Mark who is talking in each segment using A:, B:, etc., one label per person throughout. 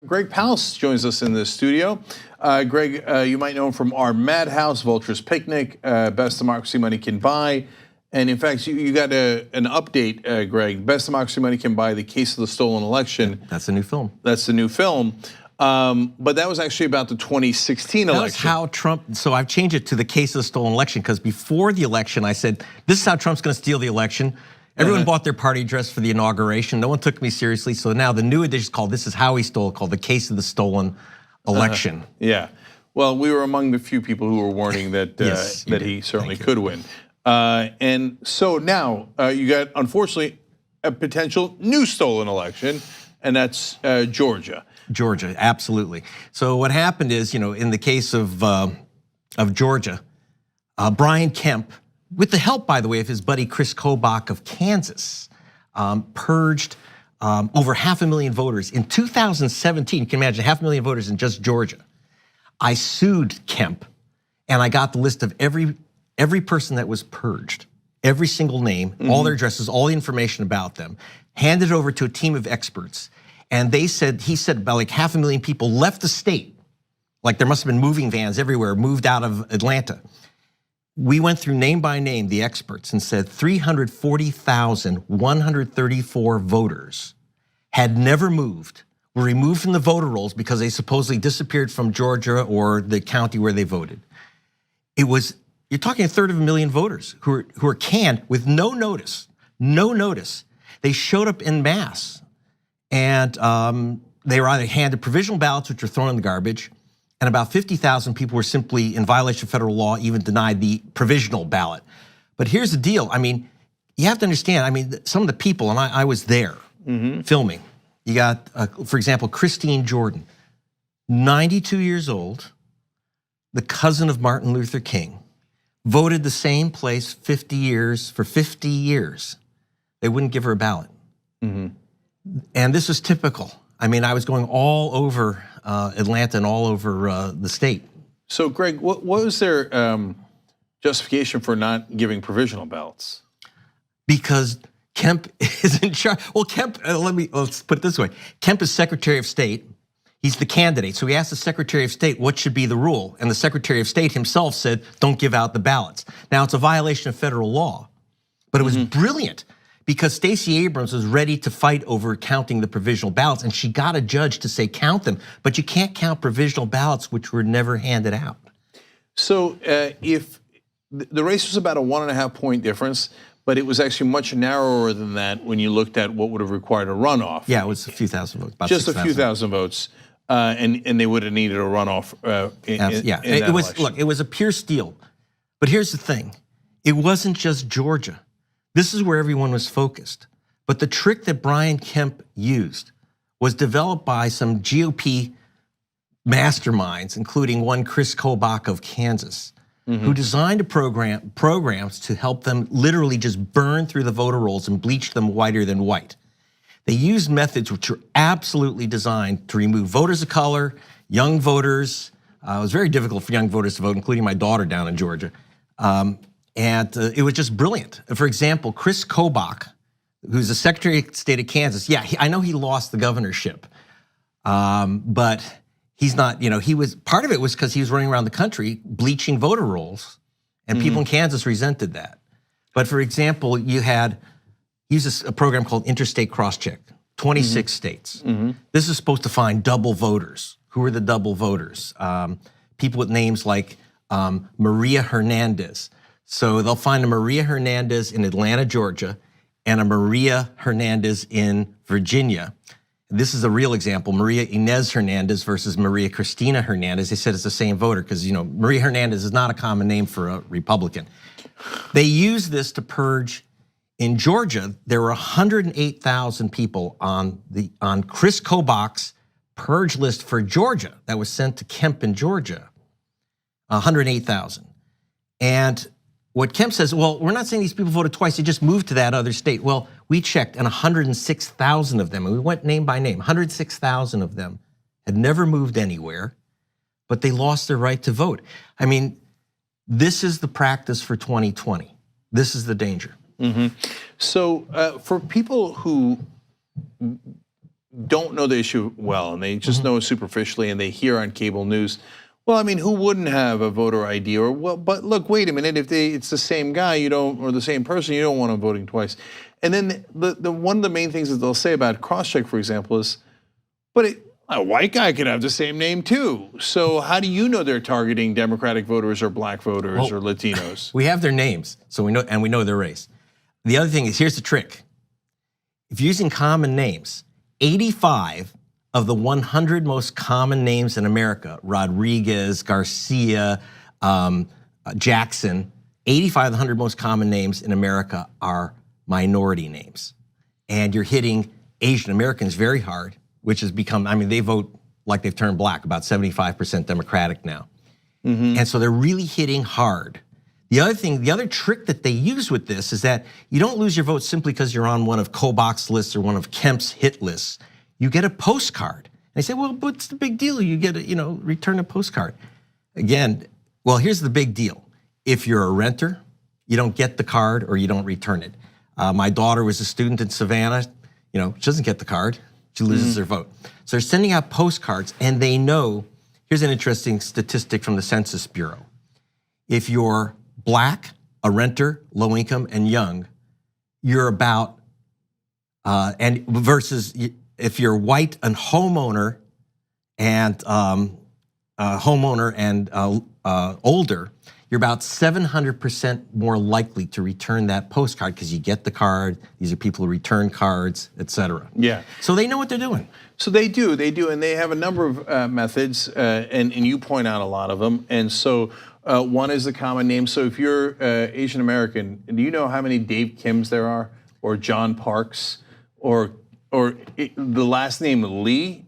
A: Greg Palast joins us in the studio. Greg, you might know him from Our Madhouse, Vulture's Picnic, Best Democracy Money Can Buy. And in fact, you got an update, Greg. Best Democracy Money Can Buy, The Case of the Stolen Election.
B: That's the new film.
A: That's the new film. But that was actually about the 2016 election.
B: That's how Trump, so I've changed it to The Case of the Stolen Election, because before the election, I said, this is how Trump's gonna steal the election. Everyone bought their party dress for the inauguration. No one took me seriously. So now the new edition is called This Is How He Stole, called The Case of the Stolen Election.
A: Yeah. Well, we were among the few people who were warning that
B: Yes,
A: that he certainly could win. And so now you got, unfortunately, a potential new stolen election, and that's Georgia.
B: Georgia, absolutely. So what happened is, in the case of Georgia, Brian Kemp, with the help, by the way, of his buddy Chris Kobach of Kansas, purged over 500,000 voters. In 2017, you can imagine 500,000 voters in just Georgia. I sued Kemp, and I got the list of every person that was purged, every single name, all their addresses, all the information about them, handed it over to a team of experts. And he said about like 500,000 people left the state. Like there must have been moving vans everywhere, moved out of Atlanta. We went through name by name, the experts, and said 340,134 voters had never moved, were removed from the voter rolls because they supposedly disappeared from Georgia or the county where they voted. You're talking a third of a million voters who are canned with no notice, no notice. They showed up en masse, and they were either handed provisional ballots, which were thrown in the garbage, and about 50,000 people were simply in violation of federal law, even denied the provisional ballot. But here's the deal. I mean, you have to understand, some of the people, and I was there filming. You got, for example, Christine Jordan, 92 years old, the cousin of Martin Luther King, voted the same place for 50 years. They wouldn't give her a ballot. And this was typical. I mean, I was going all over Atlanta and all over the state.
A: So, Greg, what was their justification for not giving provisional ballots?
B: Because Kemp is in charge. Well, Kemp, let's put it this way. Kemp is Secretary of State. He's the candidate. So he asked the Secretary of State what should be the rule. And the Secretary of State himself said, don't give out the ballots. Now, it's a violation of federal law, but it was brilliant, because Stacey Abrams was ready to fight over counting the provisional ballots, and she got a judge to say count them, but you can't count provisional ballots which were never handed out.
A: So if the race was about a 1.5 point difference, but it was actually much narrower than that when you looked at what would have required a runoff.
B: Yeah, it was a few thousand votes, about
A: just
B: 6,000.
A: a few thousand votes, and they would have needed a runoff.
B: It was a pure steal. But here's the thing, it wasn't just Georgia. This is where everyone was focused. But the trick that Brian Kemp used was developed by some GOP masterminds, including one Chris Kobach of Kansas, who designed programs to help them literally just burn through the voter rolls and bleach them whiter than white. They used methods which are absolutely designed to remove voters of color, young voters. It was very difficult for young voters to vote, including my daughter down in Georgia. And it was just brilliant. For example, Chris Kobach, who's the Secretary of State of Kansas, I know he lost the governorship, but he's not, part of it was because he was running around the country bleaching voter rolls, and people in Kansas resented that. But for example, he used a program called Interstate Crosscheck, 26 states. This is supposed to find double voters. Who are the double voters? People with names like Maria Hernandez. So they'll find a Maria Hernandez in Atlanta, Georgia, and a Maria Hernandez in Virginia. This is a real example, Maria Inez Hernandez versus Maria Cristina Hernandez. They said it's the same voter because Maria Hernandez is not a common name for a Republican. They used this to purge. In Georgia, there were 108,000 people on Chris Kobach's purge list for Georgia that was sent to Kemp in Georgia, 108,000. And what Kemp says, well, we're not saying these people voted twice, they just moved to that other state. Well, we checked, and 106,000 of them, and we went name by name, 106,000 of them had never moved anywhere, but they lost their right to vote. I mean, this is the practice for 2020. This is the danger.
A: So for people who don't know the issue well and they just know it superficially and they hear on cable news, well, I mean, who wouldn't have a voter ID? Or, well, but look, wait a minute, if it's the same guy, you don't, or the same person, you don't want them voting twice. And then one of the main things that they'll say about crosscheck, for example, is, but a white guy could have the same name too. So how do you know they're targeting Democratic voters or black voters or Latinos?
B: We have their names, so we know their race. The other thing is, here's the trick. If you're using common names, 85 of the 100 most common names in America, Rodriguez, Garcia, Jackson, 85 of the 100 most common names in America are minority names. And you're hitting Asian Americans very hard, which has become, I mean, they vote like they've turned black, about 75% Democratic now. And so they're really hitting hard. The other thing, the other trick that they use with this is that you don't lose your vote simply because you're on one of Kobach's lists or one of Kemp's hit lists. You get a postcard. And they say, well, what's the big deal? You get a, return a postcard. Again, well, here's the big deal. If you're a renter, you don't get the card or you don't return it. My daughter was a student in Savannah. She doesn't get the card. She loses her vote. So they're sending out postcards and they know, here's an interesting statistic from the Census Bureau. If you're black, a renter, low income, and young, you're about, and versus if you're white and homeowner and older, you're about 700% more likely to return that postcard because you get the card. These are people who return cards, et cetera.
A: Yeah.
B: So they know what they're doing.
A: So they do, and they have a number of methods, and you point out a lot of them. And so one is the common name. So if you're Asian American, do you know how many Dave Kims there are, or John Parks, or the last name Lee?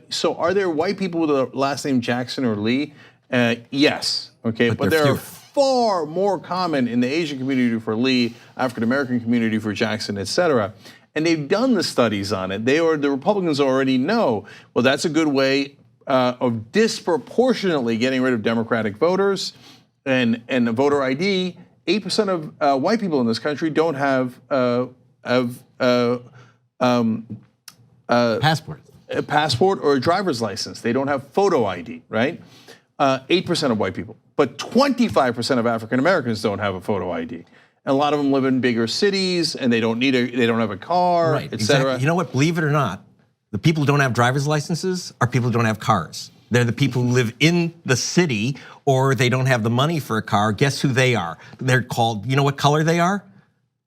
A: So are there white people with the last name Jackson or Lee? Yes. Okay, but there are far more common in the Asian community for Lee, African American community for Jackson, et cetera. And they've done the studies on it. The Republicans already know, well, that's a good way of disproportionately getting rid of Democratic voters and the voter ID. 8% of white people in this country don't have a passport or a driver's license. They don't have photo ID, right? 8% of white people, but 25% of African Americans don't have a photo ID. And a lot of them live in bigger cities and they don't have a car,
B: right,
A: et cetera.
B: Exactly. You know what, believe it or not, the people who don't have driver's licenses are people who don't have cars. They're the people who live in the city or they don't have the money for a car. Guess who they are? They're called, you know what color they are?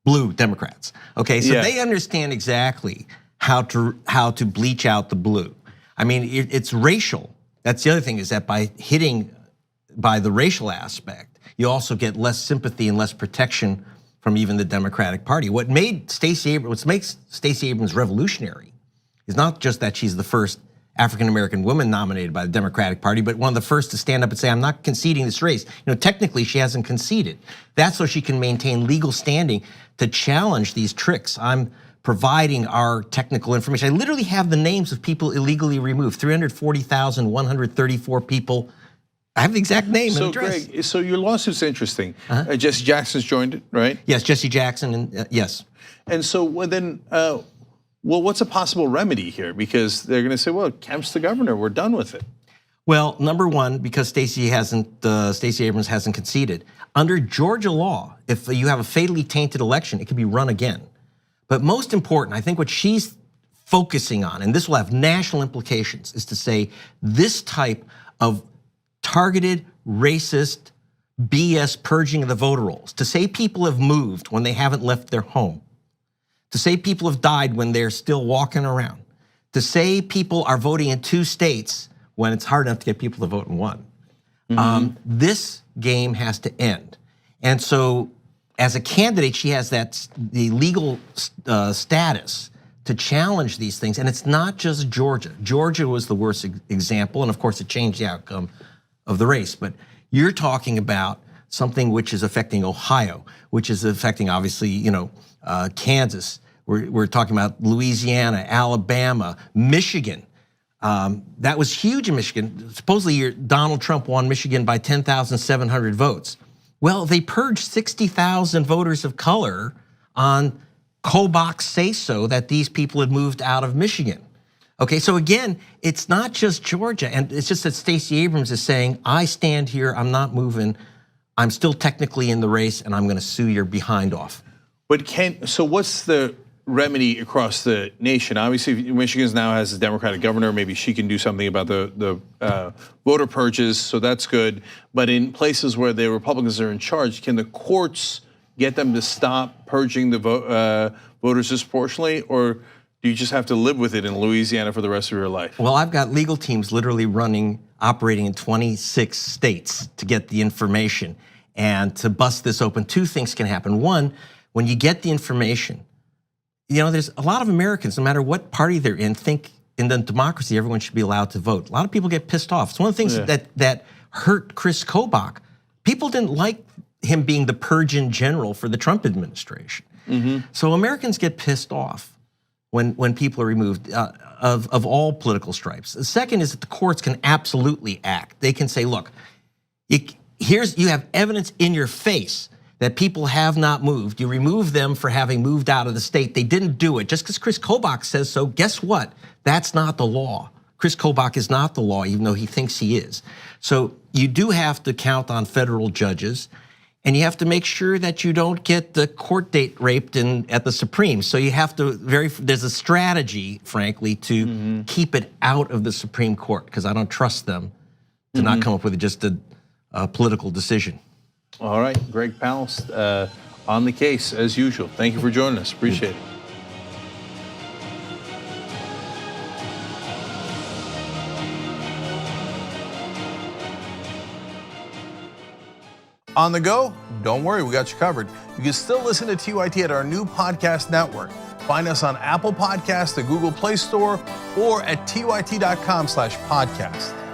B: Blue Democrats. Okay, so they understand exactly how to bleach out the blue. I mean, it's racial. That's the other thing, is that by hitting by the racial aspect, you also get less sympathy and less protection from even the Democratic Party. What makes Stacey Abrams revolutionary is not just that she's the first African American woman nominated by the Democratic Party, but one of the first to stand up and say, I'm not conceding this race. Technically she hasn't conceded. That's so she can maintain legal standing to challenge these tricks. I'm providing our technical information. I literally have the names of people illegally removed, 340,134 people. I have the exact name and address.
A: Greg, so your lawsuit's interesting. Jesse Jackson's joined it, right?
B: Yes, Jesse Jackson, and yes.
A: And so what's a possible remedy here? Because they're going to say, well, Kemp's the governor, we're done with it.
B: Well, number one, because Stacey Abrams hasn't conceded. Under Georgia law, if you have a fatally tainted election, it can be run again. But most important, I think what she's focusing on, and this will have national implications, is to say this type of targeted, racist, BS purging of the voter rolls, to say people have moved when they haven't left their home, to say people have died when they're still walking around, to say people are voting in 2 states when it's hard enough to get people to vote in 1. This game has to end. And so as a candidate, she has the legal status to challenge these things. And it's not just Georgia. Georgia was the worst example, and of course it changed the outcome of the race. But you're talking about something which is affecting Ohio, which is affecting obviously, Kansas. We're talking about Louisiana, Alabama, Michigan. That was huge in Michigan. Supposedly Donald Trump won Michigan by 10,700 votes. Well, they purged 60,000 voters of color on Kobach's say-so that these people had moved out of Michigan. Okay, so again, it's not just Georgia, and it's just that Stacey Abrams is saying, I stand here, I'm not moving, I'm still technically in the race, and I'm gonna sue your behind off.
A: But so what's the remedy across the nation? Obviously, Michigan now has a Democratic governor. Maybe she can do something about the voter purges, so that's good. But in places where the Republicans are in charge, can the courts get them to stop purging the voters disproportionately, or do you just have to live with it in Louisiana for the rest of your life?
B: Well, I've got legal teams literally operating in 26 states to get the information and to bust this open. Two things can happen. One, when you get the information, there's a lot of Americans, no matter what party they're in, think in the democracy everyone should be allowed to vote. A lot of people get pissed off. It's one of the things that hurt Chris Kobach. People didn't like him being the purge in general for the Trump administration. So Americans get pissed off when people are removed of all political stripes. The second is that the courts can absolutely act. They can say, look, you have evidence in your face that people have not moved. You remove them for having moved out of the state. They didn't do it. Just because Chris Kobach says so, guess what? That's not the law. Chris Kobach is not the law, even though he thinks he is. So you do have to count on federal judges, and you have to make sure that you don't get the court date raped at the Supreme. So you have to there's a strategy, frankly, to keep it out of the Supreme Court, because I don't trust them to not come up with just a political decision.
A: All right, Greg Palast on the case as usual. Thank you for joining us. Appreciate it. On the go? Don't worry, we got you covered. You can still listen to TYT at our new podcast network. Find us on Apple Podcasts, the Google Play Store, or at tyt.com/podcast.